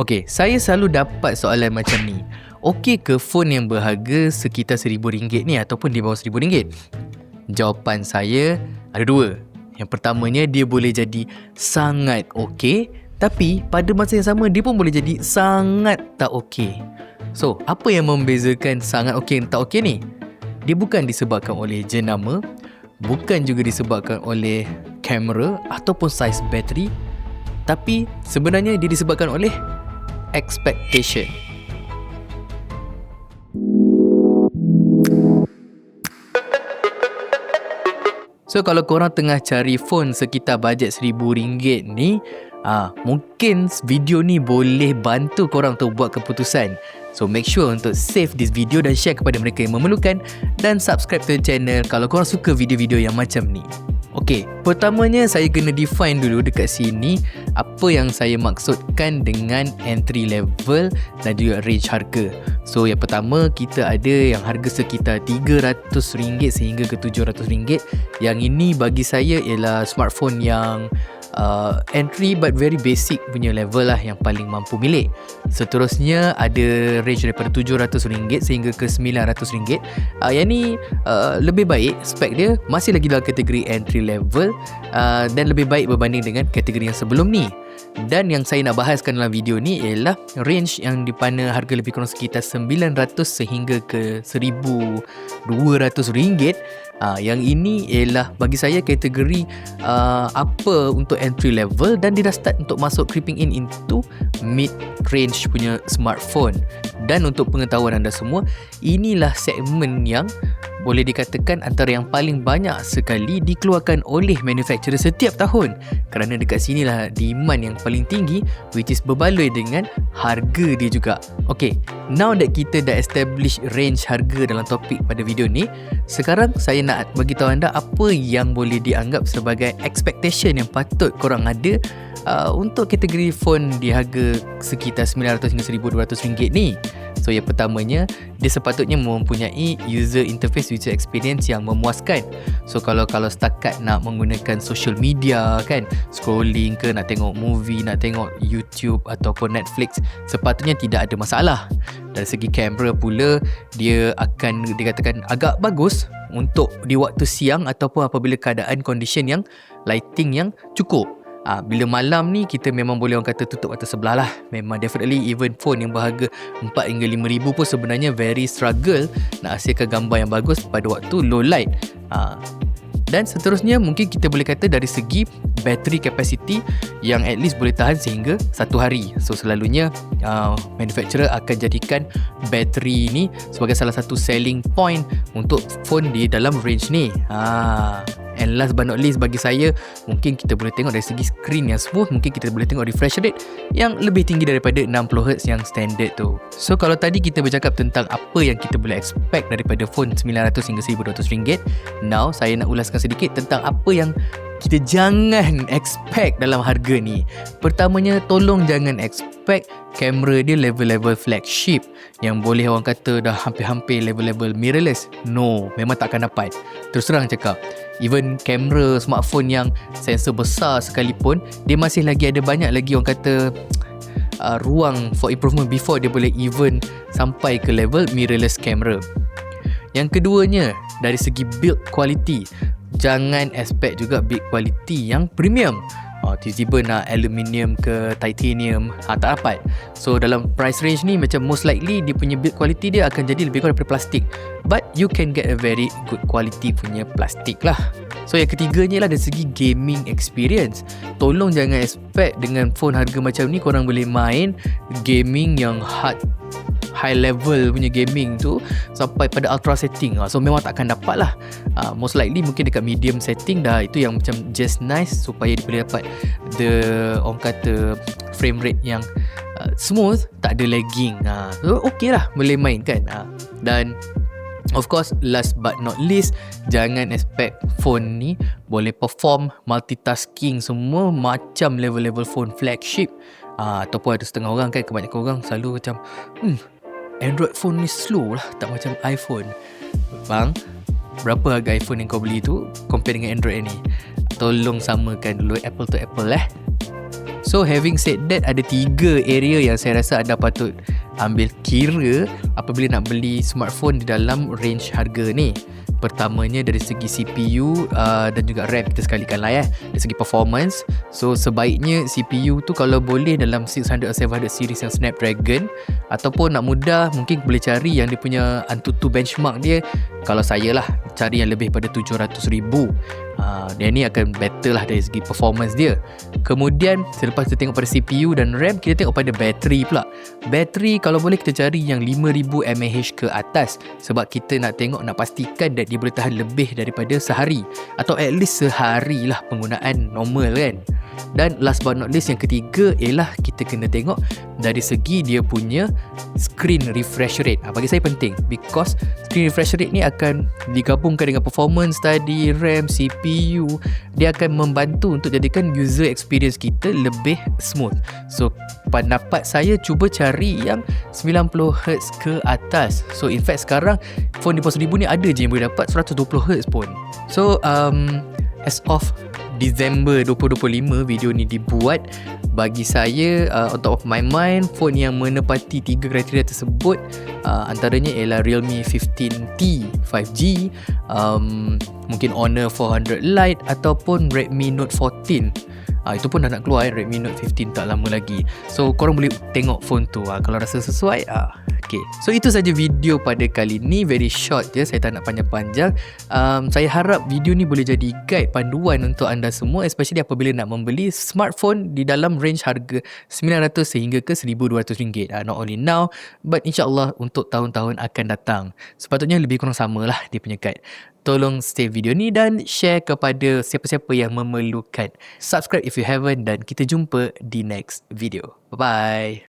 Okey, saya selalu dapat soalan macam ni. Okey ke phone yang berharga sekitar RM1,000 ni ataupun di bawah RM1,000? Jawapan saya ada dua. Yang pertamanya, dia boleh jadi sangat okey, tapi pada masa yang sama dia pun boleh jadi sangat tak okey. So, apa yang membezakan sangat okey dan tak okey ni? Dia bukan disebabkan oleh jenama, bukan juga disebabkan oleh kamera ataupun saiz bateri, tapi sebenarnya dia disebabkan oleh expectation. So kalau korang tengah cari phone sekitar bajet RM1,000 ni, mungkin video ni boleh bantu korang untuk buat keputusan. So make sure untuk save this video dan share kepada mereka yang memerlukan, dan subscribe to the channel kalau korang suka video-video yang macam ni. Okey, pertamanya saya kena define dulu dekat sini apa yang saya maksudkan dengan entry level dan juga range harga. So yang pertama, kita ada yang harga sekitar RM300 sehingga ke RM700. Yang ini bagi saya ialah smartphone yang entry but very basic punya level lah, yang paling mampu milik. Seterusnya ada range daripada RM700 sehingga ke RM900. Yang ni lebih baik, spek dia masih lagi dalam kategori entry level, dan lebih baik berbanding dengan kategori yang sebelum ni. Dan yang saya nak bahaskan dalam video ni ialah range yang di mana harga lebih kurang sekitar RM900 sehingga ke RM1,200. Yang ini ialah bagi saya kategori apa untuk entry level, dan dia dah start untuk masuk creeping in into mid range punya smartphone. Dan untuk pengetahuan anda semua, inilah segmen yang boleh dikatakan antara yang paling banyak sekali dikeluarkan oleh manufacturer setiap tahun, kerana dekat sinilah demand yang paling tinggi, which is berbaloi dengan harga dia juga. Okay, now that kita dah establish range harga dalam topik pada video ni, sekarang saya nak bagi tahu anda apa yang boleh dianggap sebagai expectation yang patut korang ada untuk kategori phone di harga sekitar RM900 hingga RM1,200 ni. So yang pertamanya, dia sepatutnya mempunyai user interface, user experience yang memuaskan. So kalau setakat nak menggunakan social media kan, scrolling ke, nak tengok movie, nak tengok YouTube ataupun Netflix, sepatutnya tidak ada masalah. Dari segi kamera pula, dia akan dikatakan agak bagus untuk di waktu siang ataupun apabila keadaan condition yang lighting yang cukup. Bila malam ni, kita memang boleh orang kata tutup mata sebelah lah. Memang definitely even phone yang berharga RM4 hingga RM5,000 pun sebenarnya very struggle nak hasilkan gambar yang bagus pada waktu low light. Dan seterusnya, mungkin kita boleh kata dari segi battery capacity yang at least boleh tahan sehingga 1 hari. So selalunya manufacturer akan jadikan battery ni sebagai salah satu selling point untuk phone di dalam range ni. And last but not least, bagi saya, mungkin kita boleh tengok dari segi screen yang smooth, mungkin kita boleh tengok refresh rate yang lebih tinggi daripada 60Hz yang standard tu. So kalau tadi kita bercakap tentang apa yang kita boleh expect daripada phone RM900 hingga RM1,200, now saya nak ulaskan sedikit tentang apa yang kita jangan expect dalam harga ni. Pertamanya, tolong jangan expect kamera dia level-level flagship yang boleh orang kata dah hampir-hampir level-level mirrorless. No, memang tak akan dapat. Terus terang cakap, even kamera smartphone yang sensor besar sekalipun, dia masih lagi ada banyak lagi orang kata ruang for improvement before dia boleh even sampai ke level mirrorless camera. Yang keduanya, dari segi build quality, jangan expect juga build quality yang premium. Tiba-tiba nak aluminium ke titanium, tak dapat. So dalam price range ni, macam most likely dia punya build quality dia akan jadi lebih kurang daripada plastik, but you can get a very good quality punya plastik lah. So yang ketiganya lah dari segi gaming experience. Tolong jangan expect dengan phone harga macam ni korang boleh main gaming yang high level punya gaming tu sampai pada ultra setting. So memang tak akan dapat lah. Most likely mungkin dekat medium setting dah, itu yang macam just nice supaya dia boleh dapat orang kata frame rate yang smooth, tak ada lagging. So okay lah, boleh main kan. Dan of course, last but not least, jangan expect phone ni boleh perform multitasking semua macam level-level phone flagship. Ataupun ada setengah orang kan, kebanyakan orang selalu macam Android phone ni slow lah, tak macam iPhone. Bang, berapa harga iPhone yang kau beli tu compare dengan Android ni? Tolong samakan dulu apple to apple So having said that, ada 3 area yang saya rasa anda patut ambil kira apabila nak beli smartphone di dalam range harga ni. Pertamanya dari segi CPU dan juga RAM, kita sekalikan lah dari segi performance. So sebaiknya CPU tu kalau boleh dalam 600 atau 700 series yang Snapdragon, ataupun nak mudah mungkin boleh cari yang dia punya Antutu benchmark dia. Kalau saya lah cari yang lebih pada 700,000. Dia ni akan better lah dari segi performance dia. Kemudian selepas kita tengok pada CPU dan RAM, kita tengok pada bateri pula. Bateri kalau boleh kita cari yang 5000 mAh ke atas, sebab kita nak tengok, nak pastikan that dia boleh tahan lebih daripada sehari, atau at least sehari lah penggunaan normal kan. Dan last but not least, yang ketiga ialah kita kena tengok dari segi dia punya screen refresh rate. Bagi saya penting, because screen refresh rate ni akan digabungkan dengan performance tadi, RAM, CPU. Dia akan membantu untuk jadikan user experience kita lebih smooth. So pendapat saya, cuba cari yang 90Hz ke atas. So in fact sekarang phone di bawah 1000 ni ada je yang boleh dapat 120Hz pun. So as of Disember 2025 video ni dibuat. Bagi saya, on top of my mind, phone yang menepati 3 kriteria tersebut antaranya ialah Realme 15T 5G, mungkin Honor 400 Lite ataupun Redmi Note 14. Itu pun dah nak keluar Redmi Note 15 tak lama lagi. So korang boleh tengok phone tu kalau rasa sesuai. Okay. So itu saja video pada kali ni. Very short je, saya tak nak panjang-panjang. Saya harap video ni boleh jadi guide, panduan untuk anda semua, especially apabila nak membeli smartphone di dalam range harga 900 sehingga ke RM1,200. Not only now, but insyaAllah untuk tahun-tahun akan datang. Sepatutnya lebih kurang samalah dia punya guide. Tolong save video ni dan share kepada siapa-siapa yang memerlukan. Subscribe if you haven't, dan kita jumpa di next video. Bye-bye.